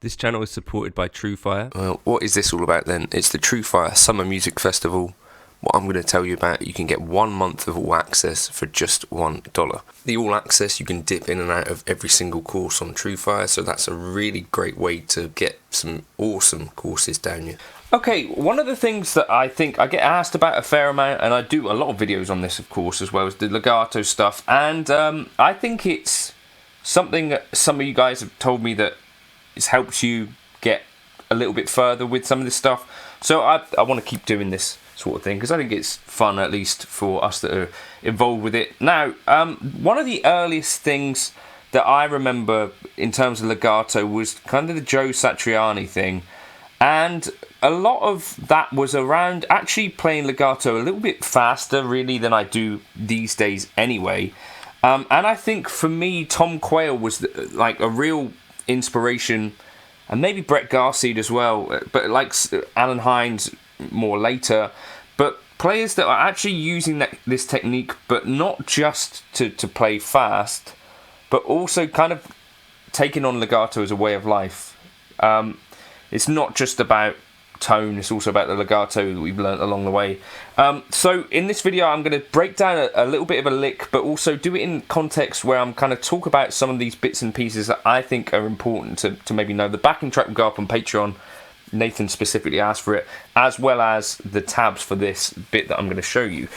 This channel is supported by Truefire. Well, what is this all about then? It's the Truefire Summer Music Festival. What I'm going to tell you about, you can get 1 month of all access for just $1. The all access, you can dip in and out of every single course on Truefire, so that's a really great way to get some awesome courses down you. Okay, one of the things that I think I get asked about a fair amount, and I do a lot of videos on this, of course, as well as the legato stuff, and I think it's something that some of you guys have told me that it's helped you get a little bit further with some of this stuff. So I want to keep doing this sort of thing because I think it's fun, at least for us that are involved with it. Now, one of the earliest things that I remember in terms of legato was kind of the Joe Satriani thing, and a lot of that was around actually playing legato a little bit faster really than I do these days anyway. And I think for me, Tom Quayle was like a real inspiration, and maybe Brett Garseed as well, but like Alan Hines more later, but players that are actually using this technique, but not just to play fast, but also kind of taking on legato as a way of life. It's not just about tone, it's also about the legato that we've learnt along the way. So in this video I'm going to break down a little bit of a lick, but also do it in context where I'm kind of talk about some of these bits and pieces that I think are important to maybe know. The backing track will go up on Patreon. Nathan specifically asked for it, as well as the tabs for this bit that I'm going to show you.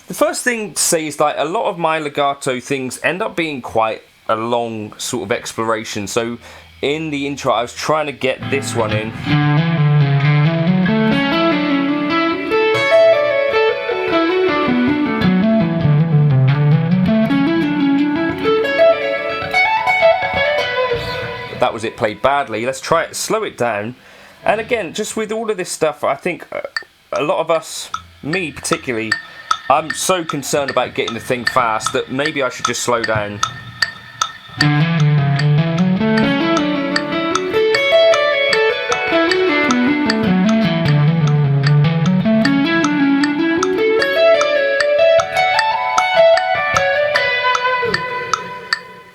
The first thing to say is that a lot of my legato things end up being quite a long sort of exploration. So in the intro I was trying to get this one in. That was it played badly. Let's try it, slow it down. And again, just with all of this stuff, I think a lot of us, me particularly, I'm so concerned about getting the thing fast that maybe I should just slow down.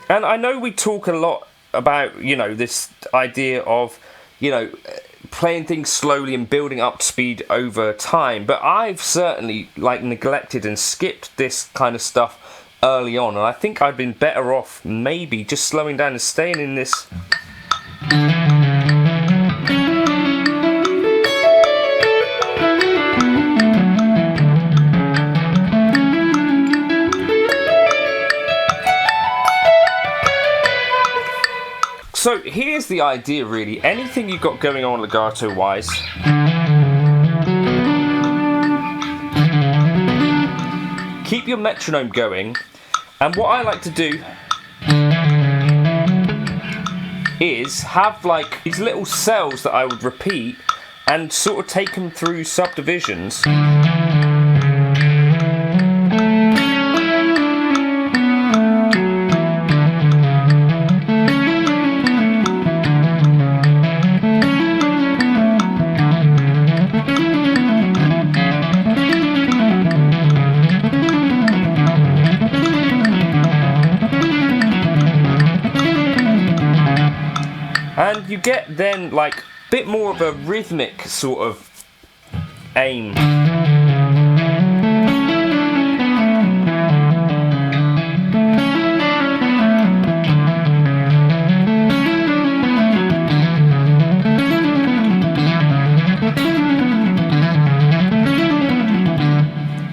And I know we talk a lot about, you know, this idea of, you know, playing things slowly and building up speed over time, but I've certainly like neglected and skipped this kind of stuff early on, and I think I'd been better off maybe just slowing down and staying in this So here's the idea really, anything you've got going on legato wise, keep your metronome going, and what I like to do is have like these little cells that I would repeat and sort of take them through subdivisions. And you get then like a bit more of a rhythmic sort of aim.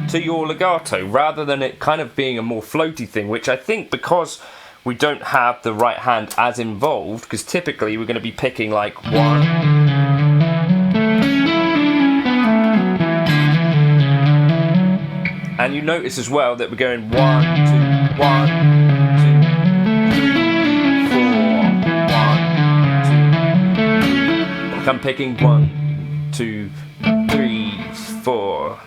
To your legato, rather than it kind of being a more floaty thing, which I think because we don't have the right hand as involved, because typically we're going to be picking like 1, and you notice as well that we're going 1, 2, 1, 2, 3, 4, 1, 2, 3. Like I'm picking 1, 2, 3, 4.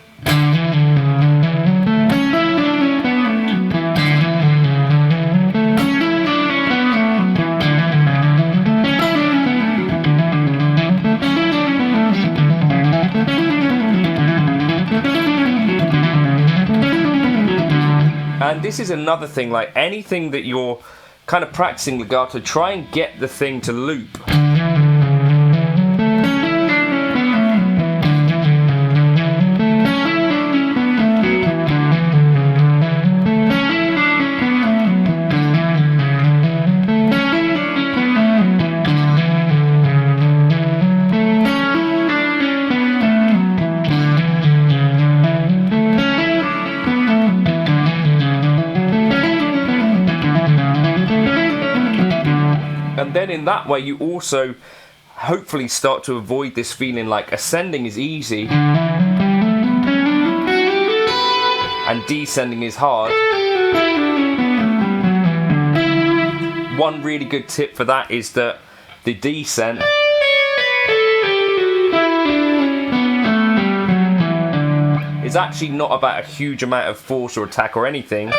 And this is another thing, like anything that you're kind of practicing legato, try and get the thing to loop. And then in that way you also hopefully start to avoid this feeling like ascending is easy and descending is hard. One really good tip for that is that the descent is actually not about a huge amount of force or attack or anything.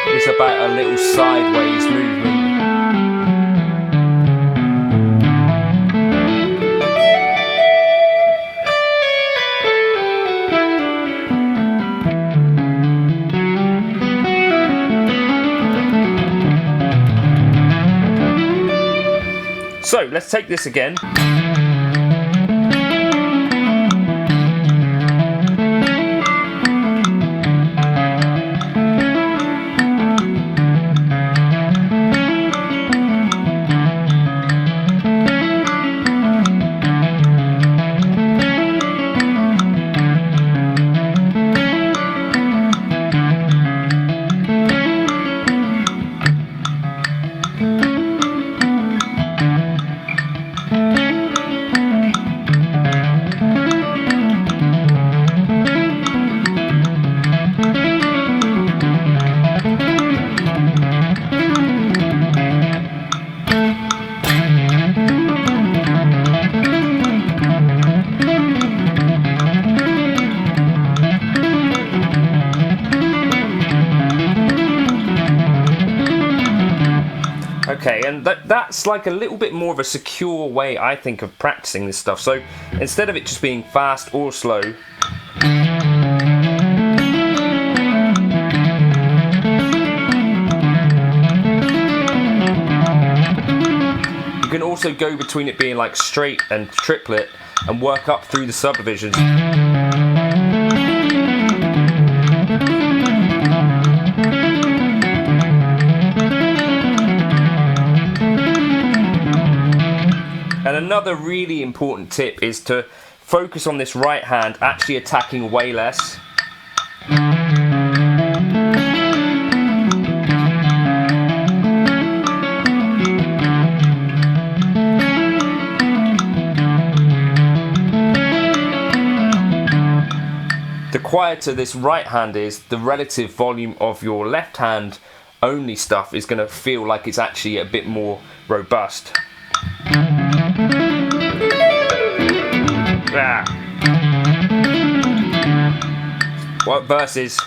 It's about a little sideways movement. So let's take this again. Okay, and that's like a little bit more of a secure way, I think, of practicing this stuff. So instead of it just being fast or slow, you can also go between it being like straight and triplet and work up through the subdivisions. And another really important tip is to focus on this right hand actually attacking way less. the quieter this right hand is, the relative volume of your left hand only stuff is going to feel like it's actually a bit more robust. What versus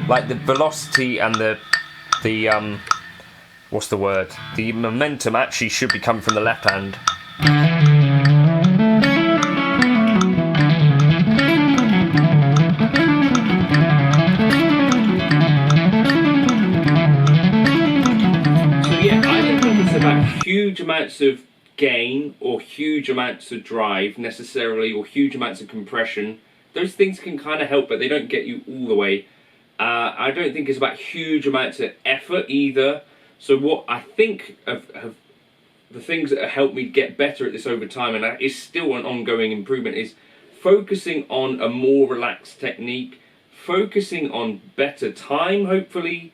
like the velocity and the what's the word? The momentum actually should be coming from the left hand. So yeah, I don't think it's about huge amounts of gain or huge amounts of drive necessarily, or huge amounts of compression. Those things can kind of help, but they don't get you all the way. I don't think it's about huge amounts of effort either. So what I think of the things that have helped me get better at this over time, and that is still an ongoing improvement, is focusing on a more relaxed technique, focusing on better time hopefully,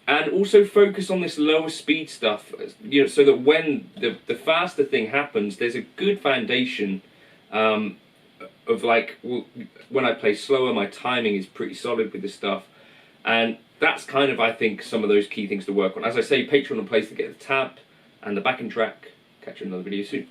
and also focus on this lower speed stuff, you know, so that when the faster thing happens, there's a good foundation of like, when I play slower, my timing is pretty solid with this stuff. And that's kind of, I think, some of those key things to work on. As I say, Patreon, a place to get the tab and the backing track. Catch you in another video soon.